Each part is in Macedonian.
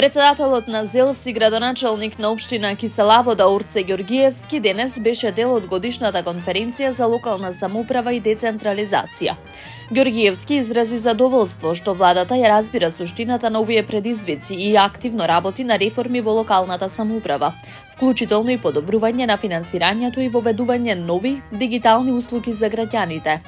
Председателот на ЗЕЛС и градоначалник на општина Киселавода Орце Ѓорѓиевски денес беше дел од годишната конференција за локална самоуправа и децентрализација. Ѓорѓиевски изрази задоволство што владата ја разбира суштината на овие предизвици и активно работи на реформи во локалната самоуправа, вклучително и подобрување на финансирањето и воведување нови дигитални услуги за граѓаните.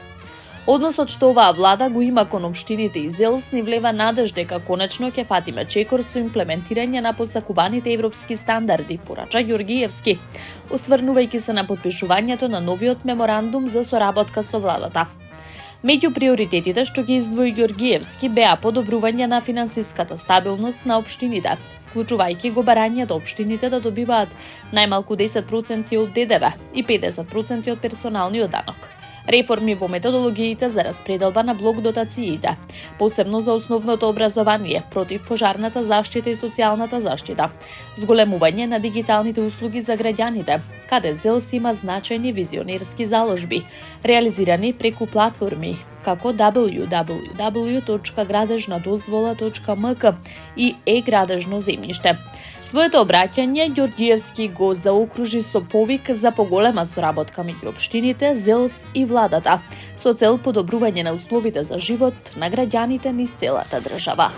Односот што оваа влада го има кон општините и ЗЕЛС ни влева надеж дека конечно ќе фатиме чекор со имплементирање на посакуваните европски стандарди, порача Ѓорѓиевски, осврнувајќи се на потпишувањето на новиот меморандум за соработка со владата. Меѓу приоритетите што ги издвои Ѓорѓиевски беа подобрување на финансиската стабилност на општините, вклучувајќи го барањето општините да добиваат најмалку 10% од ДДВ и 50% од персоналниот данок. Реформи во методологиите за распределба на блок дотациите, посебно за основното образование, противпожарната заштита и социјалната заштита, зголемување на дигиталните услуги за граѓаните, каде ЗЕЛС има значајни визионерски заложби, реализирани преку платформи како www.градежнадозвола.mk и е-градежно земјиште. Своето обраќање Ѓорѓиевски го заокружи со повик за поголема соработка меѓу општините, ЗЕЛС и владата, со цел подобрување на условите за живот на граѓаните низ целата држава.